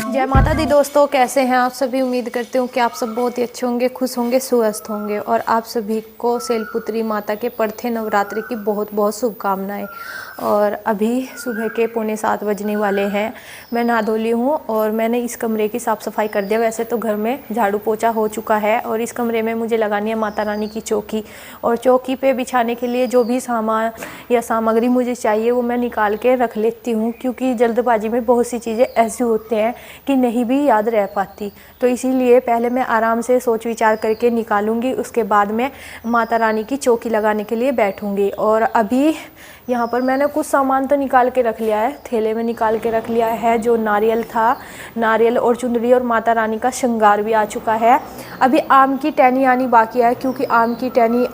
जय माता दी दोस्तों, कैसे हैं आप सभी। उम्मीद करती हूँ कि आप सब बहुत ही अच्छे होंगे, खुश होंगे, स्वस्थ होंगे। और आप सभी को शैलपुत्री माता के परथे नवरात्रि की बहुत बहुत शुभकामनाएं। और अभी सुबह के 6:45 बजने वाले हैं। मैं नहा धो ली हूँ और मैंने इस कमरे की साफ़ सफाई कर दिया। वैसे तो घर में झाड़ू पोछा हो चुका है और इस कमरे में मुझे लगानी है माता रानी की चौकी। और चौकी पे बिछाने के लिए जो भी सामान या सामग्री मुझे चाहिए वो मैं निकाल के रख लेती हूँ, क्योंकि जल्दबाजी में बहुत सी चीज़ें ऐसी होती हैं कि नहीं भी याद रह पाती। तो इसीलिए पहले मैं आराम से सोच विचार करके निकालूंगी, उसके बाद में माता रानी की चौकी लगाने के लिए बैठूंगी। और अभी यहाँ पर मैंने कुछ सामान तो निकाल के रख लिया है, थैले में निकाल के रख लिया है। जो नारियल था, नारियल और चुनरी और माता रानी का श्रृंगार भी आ चुका है। अभी आम की टहनी आनी बाकी है, क्योंकि आम की टहनी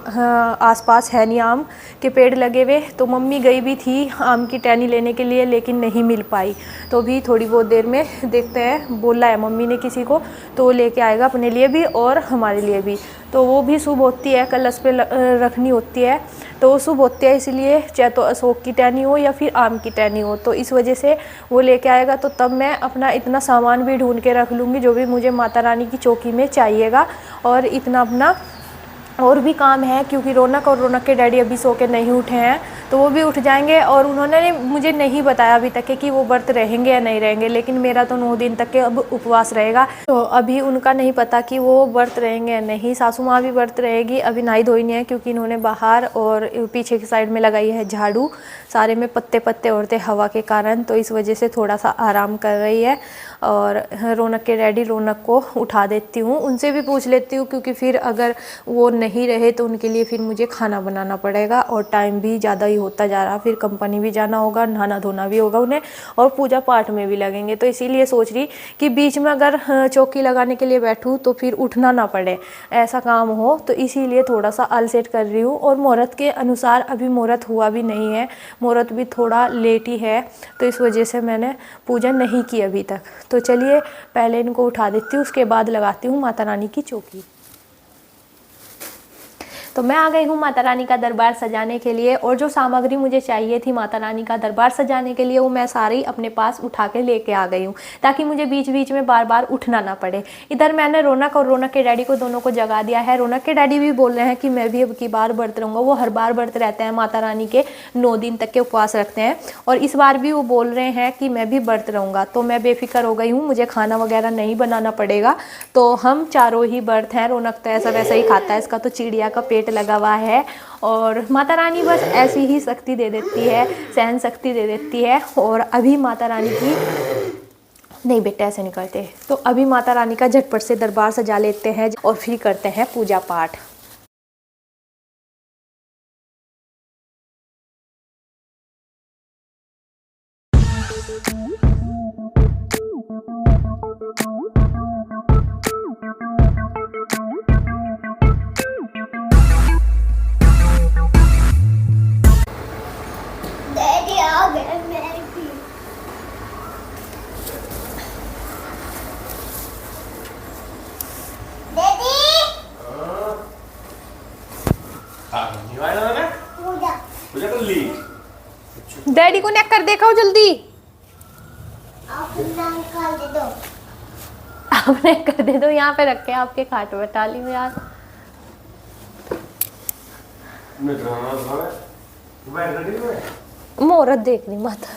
आसपास है नहीं, आम के पेड़ लगे हुए। तो मम्मी गई भी थी आम की टहनी लेने के लिए, लेकिन नहीं मिल पाई। तो भी थोड़ी बहुत देर में देखते हैं, बोला है मम्मी ने किसी को, तो वो लेके आएगा अपने लिए भी और हमारे लिए भी। तो वो भी शुभ होती है, कलश पे रखनी होती है, तो वो शुभ होती है। इसलिए चाहे तो अशोक की टहनी हो या फिर आम की टहनी हो, तो इस वजह से वो लेके आएगा। तो तब मैं अपना इतना सामान भी ढूंढ के रख लूँगी जो भी मुझे माता रानी की चौकी में चाहिएगा। और इतना अपना और भी काम है, क्योंकि रौनक और रौनक के डैडी अभी सो के नहीं उठे हैं, तो वो भी उठ जाएंगे। और उन्होंने मुझे नहीं बताया अभी तक कि वो व्रत रहेंगे या नहीं रहेंगे, लेकिन मेरा तो 9 दिन तक के अब उपवास रहेगा। तो अभी उनका नहीं पता कि वो व्रत रहेंगे या नहीं। सासू माँ भी व्रत रहेगी, अभी नहाई धोई नहीं है, क्योंकि इन्होंने बाहर और पीछे की साइड में लगाई है झाड़ू। सारे में पत्ते पत्ते उड़ते हवा के कारण, तो इस वजह से थोड़ा सा आराम कर रही है। और रौनक के डैडी, रौनक को उठा देती हूँ, उनसे भी पूछ लेती हूँ, क्योंकि फिर अगर वो नहीं रहे तो उनके लिए फिर मुझे खाना बनाना पड़ेगा और टाइम भी ज़्यादा ही होता जा रहा। फिर कंपनी भी जाना होगा, नहाना धोना भी होगा उन्हें, और पूजा पाठ में भी लगेंगे। तो इसीलिए सोच रही कि बीच में अगर चौकी लगाने के लिए बैठूँ तो फिर उठना ना पड़े, ऐसा काम हो। तो इसीलिए थोड़ा सा अलसेट कर रही हूँ। और मुहूर्त के अनुसार अभी मुहूर्त हुआ भी नहीं है, मुहूर्त भी थोड़ा लेट ही है, तो इस वजह से मैंने पूजा नहीं की अभी तक। तो चलिए पहले इनको उठा देती हूँ, उसके बाद लगाती हूँ माता रानी की चौकी। तो मैं आ गई हूँ माता रानी का दरबार सजाने के लिए। और जो सामग्री मुझे चाहिए थी माता रानी का दरबार सजाने के लिए, वो मैं सारी अपने पास उठा के लेके आ गई हूँ, ताकि मुझे बीच बीच में बार बार उठना ना पड़े। इधर मैंने रौनक और रौनक के डैडी को दोनों को जगा दिया है। रौनक के डैडी भी बोल रहे हैं कि मैं भी अब की बार व्रत रहूँगा। वो हर बार व्रत रहते हैं, माता रानी के 9 दिन तक के उपवास रखते हैं, और इस बार भी वो बोल रहे हैं कि मैं भी व्रत रहूँगा। तो मैं बेफिक्र हो गई हूँ, मुझे खाना वगैरह नहीं बनाना पड़ेगा। तो हम चारों ही व्रत हैं। रौनक तो ऐसा वैसा ही खाता है, इसका तो चिड़िया का पेट लगा हुआ है। और माता रानी बस ऐसी ही शक्ति दे देती है, सहन शक्ति दे देती है। और अभी माता रानी की नहीं बेटा ऐसे नहीं करते। तो अभी माता रानी का झटपट से दरबार सजा लेते हैं और फिर करते हैं पूजा पाठ। डैडी आ गए, मैं भी। डैडी पूजा पूजा कर ली। डैडी को नेक कर देखो जल्दी। आप नाम निकाल दे दो। आपने कर दे दो, यहाँ पे रखे आपके खाट में टाली में यार। मुहूर्त देख रही माता।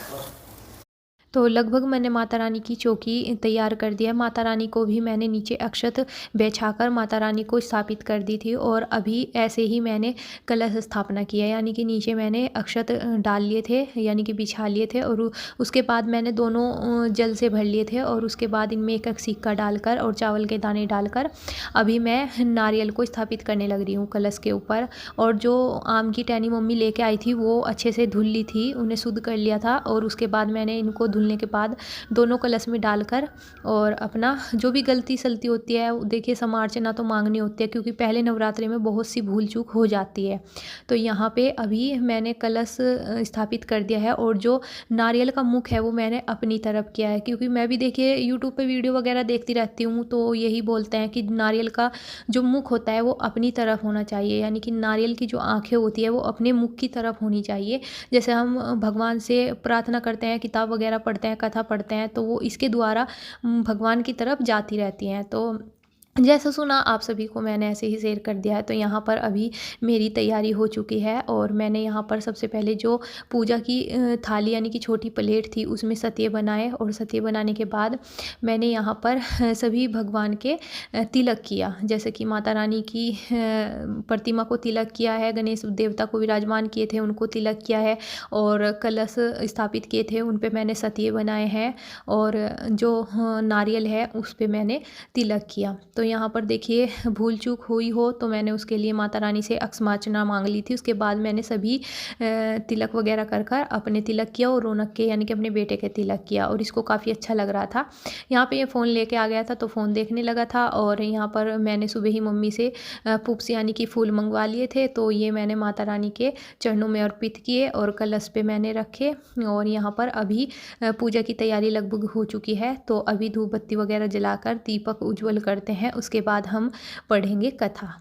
तो लगभग मैंने माता रानी की चौकी तैयार कर दिया। माता रानी को भी मैंने नीचे अक्षत बिछाकर माता रानी को स्थापित कर दी थी। और अभी ऐसे ही मैंने कलश स्थापना किया, यानी कि नीचे मैंने अक्षत डाल लिए थे, यानी कि बिछा लिए थे। और उसके बाद मैंने दोनों जल से भर लिए थे, और उसके बाद इनमें एक सिक्का डालकर और चावल के दाने डालकर अभी मैं नारियल को स्थापित करने लग रही हूँ कलश के ऊपर। और जो आम की टहनी मम्मी लेके आई थी वो अच्छे से धुल ली थी, उन्हें शुद्ध कर लिया था। और उसके बाद मैंने इनको धुलने धुलने के बाद दोनों कलश में डालकर और अपना जो भी गलती सलती होती है देखिए समार्चना तो मांगनी होती है, क्योंकि पहले नवरात्रि में बहुत सी भूल चूक हो जाती है। तो यहाँ पे अभी मैंने कलश स्थापित कर दिया है और जो नारियल का मुख है वो मैंने अपनी तरफ किया है, क्योंकि मैं भी देखिए यूट्यूब पे वीडियो वगैरह देखती रहती हूँ तो यही बोलते हैं कि नारियल का जो मुख होता है वो अपनी तरफ होना चाहिए, यानी कि नारियल की जो आंखें होती है वो अपने मुख की तरफ होनी चाहिए। जैसे हम भगवान से प्रार्थना करते हैं, किताब वगैरह पढ़ते हैं, कथा पढ़ते हैं, तो वो इसके द्वारा भगवान की तरफ जाती रहती हैं। तो जैसा सुना आप सभी को मैंने ऐसे ही शेयर कर दिया है। तो यहाँ पर अभी मेरी तैयारी हो चुकी है और मैंने यहाँ पर सबसे पहले जो पूजा की थाली यानी कि छोटी प्लेट थी उसमें सत्ये बनाए और सत्ये बनाने के बाद मैंने यहाँ पर सभी भगवान के तिलक किया। जैसे कि माता रानी की प्रतिमा को तिलक किया है, गणेश देवता को विराजमान किए थे उनको तिलक किया है और कलश स्थापित किए थे उन पे मैंने सत्ये बनाए हैं और जो नारियल है उस पे मैंने तिलक किया। तो यहाँ पर देखिए भूल चूक हुई हो तो मैंने उसके लिए माता रानी से अक्षमार्चना मांग ली थी। उसके बाद मैंने सभी तिलक वगैरह कर कर अपने तिलक किया और रौनक के यानी कि अपने बेटे के तिलक किया और इसको काफ़ी अच्छा लग रहा था। यहाँ पे ये फ़ोन लेके आ गया था तो फ़ोन देखने लगा था और यहाँ पर मैंने सुबह ही मम्मी से पुप्स यानी कि फूल मंगवा लिए थे, तो ये मैंने माता रानी के चरणों में अर्पित किए और कलश पे मैंने रखे और यहाँ पर अभी पूजा की तैयारी लगभग हो चुकी है। तो अभी धूप बत्ती वगैरह जलाकर दीपक उज्जवल करते हैं, उसके बाद हम पढ़ेंगे कथा।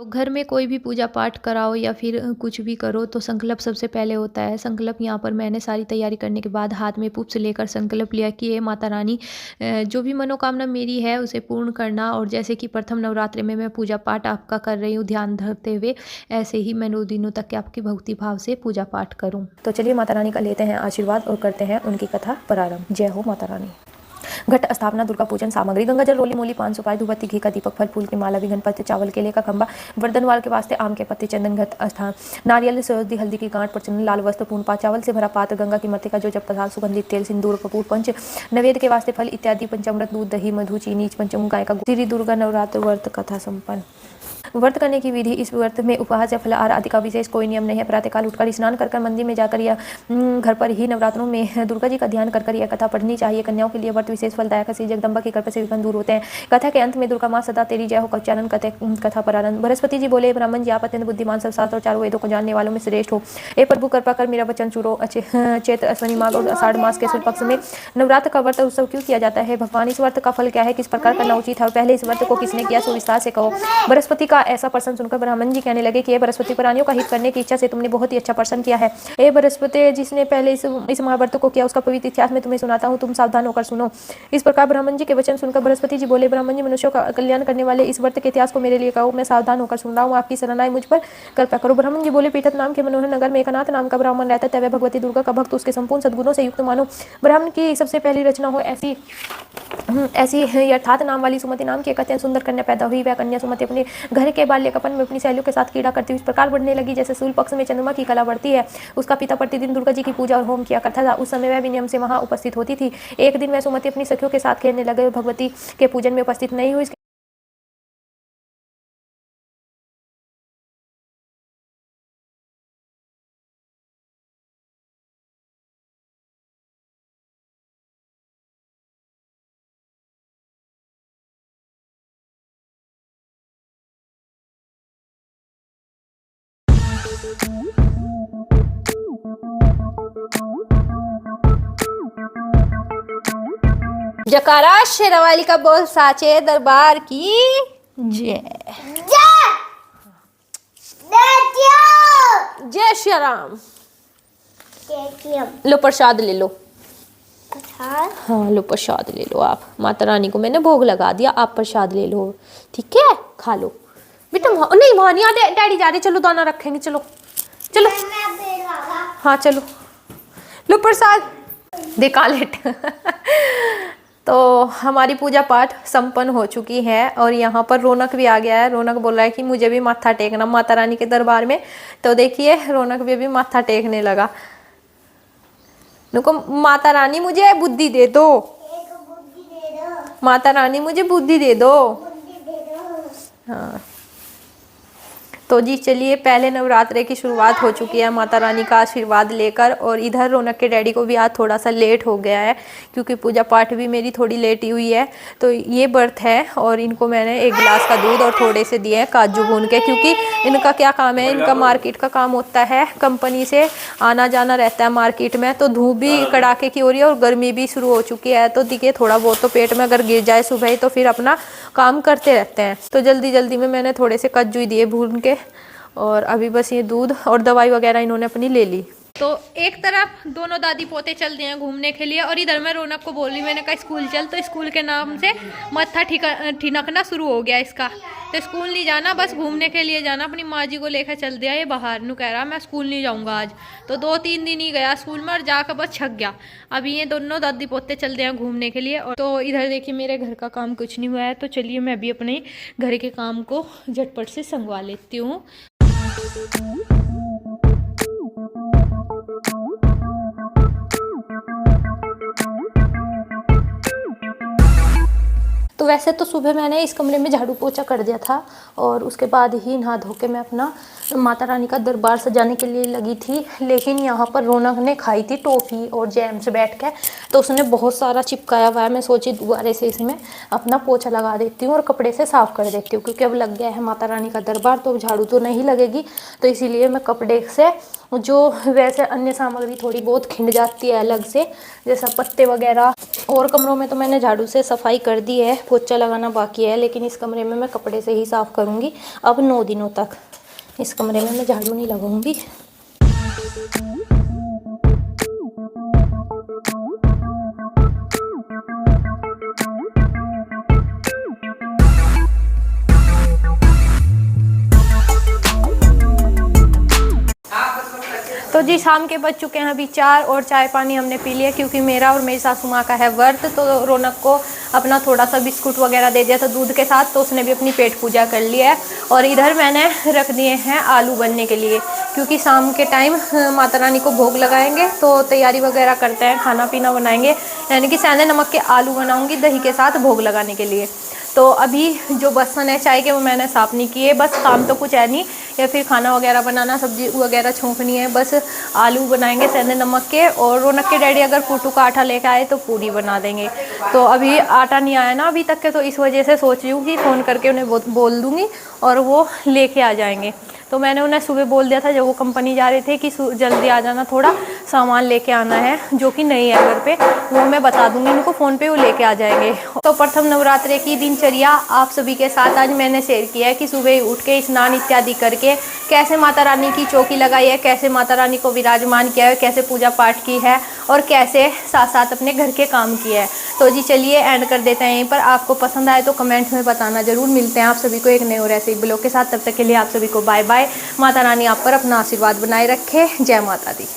घर में कोई भी पूजा पाठ कराओ या फिर कुछ भी करो तो संकल्प सबसे पहले होता है। संकल्प यहाँ पर मैंने सारी तैयारी करने के बाद हाथ में पुष्प लेकर संकल्प लिया कि ये माता रानी जो भी मनोकामना मेरी है उसे पूर्ण करना। और जैसे कि प्रथम नवरात्रि में मैं पूजा पाठ आपका कर रही हूँ ध्यान धरते हुए, ऐसे ही मैं 9 दिनों तक आपकी भक्ति भाव से पूजा पाठ करूँ। तो चलिए माता रानी का लेते हैं आशीर्वाद और करते हैं उनकी कथा प्रारंभ। जय हो माता रानी। घट स्थापना, दुर्गा पूजन सामग्री, गंगा जल, रोली मूली, 5 सुपारी, धूपबत्ती, घी का दीपक, फल फूल की माला, भी गणपति, चावल केले का खंबा, वर्धनवाल के वास्ते आम के पत्ते, चंदन, घट स्थान, नारियल, सौदी, हल्दी की गांठ पर चंदन, लाल वस्त्र, पूर्ण पात, चावल से भरा पात्र, गंगा की मृतिका जो जब पदार्थ, सुगंधित तेल, सिंदूर, कपूर, पंच नैवेद्य के वास्ते फल इत्यादि, पंचामृत, दूध, दही, मधु, चीनी, पंचमुख गाय का, श्री दुर्गा नवरात्र व्रत कथा संपन्न। व्रत करने की विधि। इस व्रत में उपवास या फलाहार आदि का विशेष कोई नियम नहीं है। प्रातःकाल उठकर स्नान कर मंदिर में जाकर या घर पर ही नवरात्रों में दुर्गा जी का ध्यान कर यह कथा पढ़नी चाहिए। कन्याओं के लिए व्रत विशेष फलदायक है। श्री जगदम्बा की कृपा से विघ्न दूर होते हैं। कथा के अंत में दुर्गा माँ सदा तेरी जय हो का उच्चारण करते कथा प्रारंभ। बृहस्पति जी बोले, ब्राह्मण जी आप अत्यंत बुद्धिमान, सब शास्त्र और चारों वेदों को जानने वालों में श्रेष्ठ हो। ए प्रभु कृपा कर मेरा वचन सुनो। चैत्र, अश्विनी माघ और आषाढ़ मास के शुक्ल पक्ष में नवरात्र का व्रत उत्सव क्यों किया जाता है भगवान? इस व्रत का फल क्या है? किस प्रकार करना उचित है? और पहले इस व्रत को किसने किया, सो विस्तार से कहो। बृहस्पति का ऐसा प्रश्न सुनकर ब्राह्मण जी कहने लगे कि ये बृहस्पति, प्राणियों का हित करने की इच्छा से तुमने बहुत ही अच्छा प्रश्न किया है। ए बृहस्पति, जिसने पहले इस महाव्रत को किया उसका पवित्र इतिहास मैं तुम्हें सुनाता हूँ, तुम सावधान होकर सुनो। इस प्रकार ब्राह्मण जी के वचन सुनकर बृहस्पति जी बोले, ब्राह्मण जी मनुष्यों का कल्याण करने वाले इस व्रत के इतिहास को मेरे लिए कहो, मैं सावधान होकर सुन रहा हूँ, आपकी शरणाई मुझ पर कृपा करो। ब्राह्मण जी बोले, पीठत नाम के मनोहर नगर में एक अनाथ नाम का ब्राह्मण रहता था। वह भगवती दुर्गा का भक्त, उसके संपूर्ण सद्गुणों से युक्त मानो ब्राह्मण की सबसे पहली रचना हो ऐसी यथार्थ नाम वाली सुमति नाम की एक अत्यंत सुंदर कन्या पैदा हुई। वह कन्या सुमति अपने घर के बाल्यकपन में अपनी सहेलियों के साथ क्रीड़ा करती हुई इस प्रकार बढ़ने लगी जैसे सूर्य पक्ष में चंद्रमा की कला बढ़ती है। उसका पिता प्रतिदिन दुर्गा जी की पूजा और होम किया करता था। उस समय वह भी नियम से वहां उपस्थित होती थी। एक दिन वह सुमति अपनी सखियों के साथ खेलने लगे, भगवती के पूजन में उपस्थित नहीं हुई। जकारा शेरावाली का बोल साचे दरबार की जय। जय श्री राम। लो प्रसाद ले लो। हाँ लो प्रसाद ले लो। आप माता रानी को मैंने भोग लगा दिया, आप प्रसाद ले लो, ठीक है, खा लो बेटा। नहीं वहाँ नहीं, डैडी जा रहे, चलो दाना रखेंगे, चलो चलो। हाँ चलो लो प्रसाद दे कालेट। तो हमारी पूजा पाठ संपन्न हो चुकी है और यहाँ पर रौनक भी आ गया है। रौनक बोल रहा है कि मुझे भी माथा टेकना माता रानी के दरबार में। तो देखिए रौनक भी अभी माथा टेकने लगा। नुको माता रानी मुझे बुद्धि दे दो, एक बुद्धि दे दो, माता रानी मुझे बुद्धि दे दो। बुद्धि दे दो। हाँ तो जी चलिए, पहले नवरात्रे की शुरुआत हो चुकी है माता रानी का आशीर्वाद लेकर। और इधर रौनक के डैडी को भी आज थोड़ा सा लेट हो गया है क्योंकि पूजा पाठ भी मेरी थोड़ी लेट ही हुई है। तो ये व्रत है और इनको मैंने 1 गिलास का दूध और थोड़े से दिए हैं काजू भून के, क्योंकि इनका क्या काम है, इनका मार्केट का काम होता है, कंपनी से आना जाना रहता है मार्केट में। तो धूप भी कड़ाके की हो रही है और गर्मी भी शुरू हो चुकी है। तो देखिए थोड़ा बहुत तो पेट में अगर गिर जाए सुबह ही तो फिर अपना काम करते रहते हैं। तो जल्दी जल्दी में मैंने थोड़े से काजू ही दिए भून के, और अभी बस ये दूध और दवाई वगैरह इन्होंने अपनी ले ली। तो एक तरफ दोनों दादी पोते चल दिए हैं घूमने के लिए, और इधर मैं रौनक को बोल रही, मैंने कहा स्कूल चल, तो स्कूल के नाम से मत्था ठिनकना शुरू हो गया इसका। तो स्कूल नहीं जाना, बस घूमने के लिए जाना। अपनी माँ जी को लेकर चल दिया ये बाहर, नु कह रहा मैं स्कूल नहीं जाऊँगा आज। तो 2-3 दिन ही गया स्कूल में और जाकर बस छक गया। अभी ये दोनों दादी पोते चल दिए हैं घूमने के लिए। और तो इधर देखिए मेरे घर का काम कुछ नहीं हुआ है, तो चलिए मैं भी अपने घर के काम को झटपट से संगवा लेती हूँ। तो वैसे तो सुबह मैंने इस कमरे में झाड़ू पोछा कर दिया था और उसके बाद ही नहा धो के मैं अपना माता रानी का दरबार सजाने के लिए लगी थी। लेकिन यहाँ पर रौनक ने खाई थी टॉफ़ी और जैम से बैठ के, तो उसने बहुत सारा चिपकाया हुआ है। मैं सोची दोबारा से इसमें अपना पोछा लगा देती हूँ और कपड़े से साफ़ कर देती हूँ, क्योंकि अब लग गया है माता रानी का दरबार तो झाड़ू तो नहीं लगेगी। तो इसीलिए मैं कपड़े से, जो वैसे अन्य सामग्री थोड़ी बहुत खिंड जाती है अलग से, जैसा पत्ते वगैरह, और कमरों में तो मैंने झाड़ू से सफाई कर दी है, पोछा लगाना बाकी है। लेकिन इस कमरे में मैं कपड़े से ही साफ़ करूँगी अब 9 दिनों तक। इस कमरे में मैं झाड़ू नहीं लगाऊंगी। तो जी शाम के बज चुके हैं अभी 4 और चाय पानी हमने पी लिया, क्योंकि मेरा और मेरी सासू माँ का है व्रत। तो रौनक को अपना थोड़ा सा बिस्कुट वगैरह दे दिया था दूध के साथ, तो उसने भी अपनी पेट पूजा कर लिया है। और इधर मैंने रख दिए हैं आलू बनने के लिए, क्योंकि शाम के टाइम माता रानी को भोग लगाएंगे तो तैयारी वगैरह करते हैं, खाना पीना बनाएंगे। यानी कि सेंधे नमक के आलू बनाऊँगी दही के साथ भोग लगाने के लिए। तो अभी जो बर्तन है चाय के वो मैंने साफ़ नहीं किए, बस काम तो कुछ है नहीं, या फिर खाना वगैरह बनाना, सब्जी वगैरह छोंकनी है, बस आलू बनाएंगे सेंधे नमक के। और रौनक के डैडी अगर कुटू का आटा लेकर आए तो पूरी बना देंगे। तो अभी आटा नहीं आया ना अभी तक के, तो इस वजह से सोच रही हूँ कि फ़ोन करके उन्हें बोल दूँगी और वो लेके आ जाएंगे। तो मैंने उन्हें सुबह बोल दिया था जब वो कंपनी जा रहे थे कि जल्दी आ जाना, थोड़ा सामान लेके आना है जो कि नहीं है घर पे, वो मैं बता दूंगी उनको फ़ोन पे, वो लेके आ जाएंगे। तो प्रथम नवरात्रे की दिनचर्या आप सभी के साथ आज मैंने शेयर किया है कि सुबह उठ के स्नान इत्यादि करके कैसे माता रानी की चौकी लगाई है, कैसे माता रानी को विराजमान किया है, कैसे पूजा पाठ की है और कैसे साथ साथ अपने घर के काम किए हैं। तो जी चलिए एंड कर देते हैं यहीं पर। आपको पसंद आए तो कमेंट में बताना ज़रूर। मिलते हैं आप सभी को एक नए और ऐसे ही ब्लॉग के साथ। तब तक के लिए आप सभी को बाय बाय। माता रानी आप पर अपना आशीर्वाद बनाए रखे। जय माता दी।